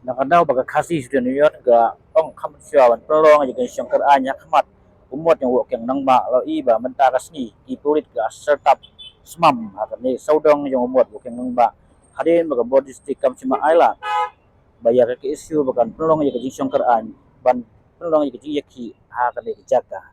Nakadaw baga kasi sudah New York ga ong kamsyawan prolong aja syangkar anya khmat umot yang wok yang nang ba lo iba mentakas ni ipurit ga startup smam akane saudong yang umot wok yang nang ba hadin baga body stick kam cima aila bayar ke isu bagan prolong aja syangkar an ban prolong aja yaki akane jaga